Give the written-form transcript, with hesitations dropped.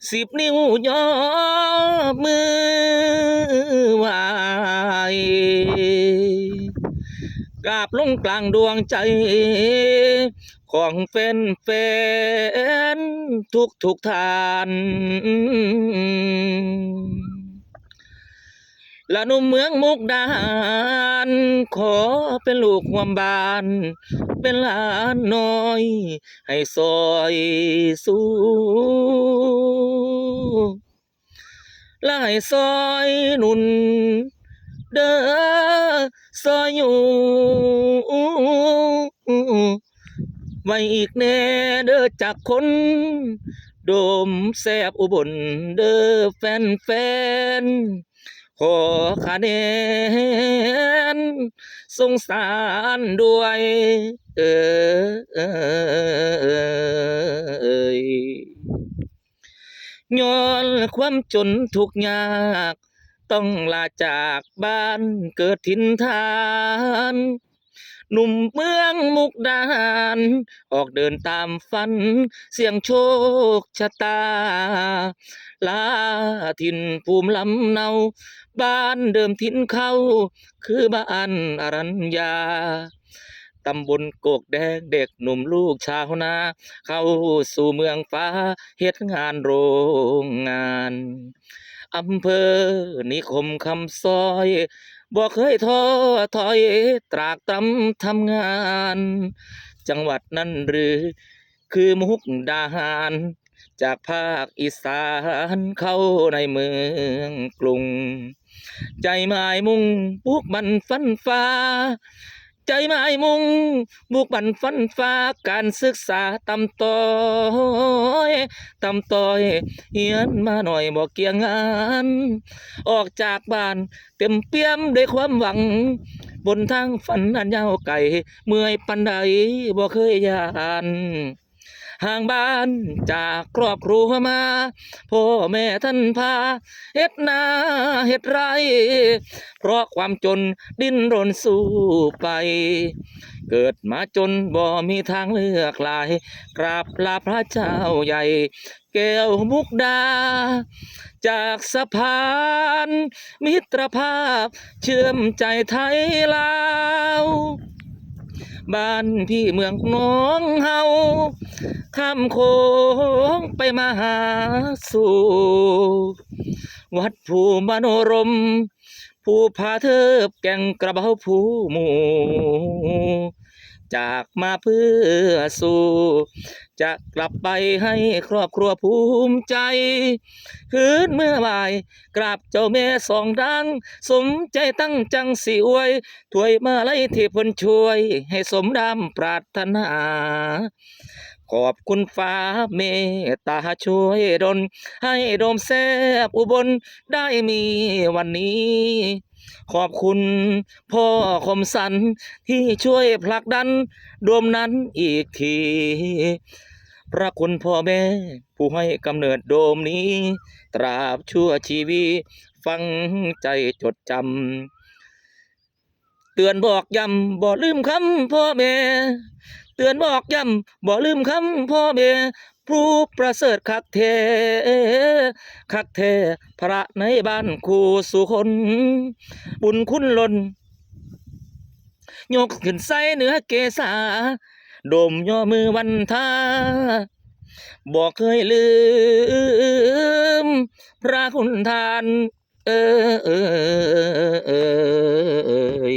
10 นิ้วย่อมือไหวกราบลงกลางดวงใจของแฟนทุกท่านละหนุ่มเมืองมุกดาหารขอเป็นลูกห่วมบ้านเป็นหลานน้อยให้ซอยสู้และให้ซอยหนุนเด้อซอยอยู่ไว้อีกแน่เด้อจากคนโดมแซบอุบลเด้อแฟนขอคะแนนสงสารด้วยเออย้อนความจนทุกข์ยากต้องลาจากบ้านเกิดถิ่นฐานหนุ่มเมืองมุกดาหารออกเดินตามฝันเสี่ยงโชคชะตาลาถิ่นภูมิลำเนาบ้านเดิมถิ่นเขาคือบ้านอรัญญาตำบลโกกแดงเด็กหนุ่มลูกชาวนาเข้าสู่เมืองฟ้าเฮ็ดงานโรงงานอำเภอนิคมคำซอยบ่เคยท้อถอยตรากตรำทำงานจังหวัดนั้นหรือคือมุกดาหารจากภาคอีสานเข้าในเมืองกรุงใจหมายมุ่งบุกบันฟันฟ้าใจหมายมุ่งบุกบันฟันฟ้าการศึกษาต่ำต้อยเฮียนมาหน่อยบอกเกี่ยงงานออกจากบ้านเต็มเปี่ยมด้วยความหวังบนทางฝันอันยาวไกลเมื่อยปันใดบ่เคยยานห่างบ้านจากครอบครัวมาพ่อแม่ท่านพาเฮ็ดนาเฮ็ดไรเพราะความจนดิ้นรนสู้ไปเกิดมาจนบ่มีทางเลือกหลายกราบลาพระเจ้าใหญ่แก้วมุกดาจากสะพานมิตรภาพเชื่อมใจไทยลาวบ้านพี่เมืองน้องเฮาข้ามโขงไปมาหาสู่วัดภูมโนรมภูผาเทิบแก่งกระเบาภูหมู่จากมาเพื่อสู่จะกลับไปให้ครอบครัวภูมิใจคืนเมื่อบ่ายกราบเจ้าแม่สองดังสมใจตั้งจังสิอวยถวยมาลัยที่เพิ่นช่วยให้สมดำปรารถนาขอบคุณฟ้าเมตตาช่วยดลให้โดมแซบอุบลได้มีวันนี้ขอบคุณพ่อคมสันที่ช่วยผลักดันโดมนั้นอีกทีพระคุณพ่อแม่ผู้ให้กำเนิดโดมนี้ตราบชั่วชีวิตฟังใจจดจำเตือนบอกย้ำบ่ลืมคำพ่อแม่เตือนบอกย้ำบ่ลืมคำพ่อแม่ผู้ประเสริฐคักแท้พระในบ้านคู่สุคนบุญคุณล้นยกขึ้นใส่เหนือเกษาโดมย่อมือวันทาบอกเคยลืมพระคุณทานเออ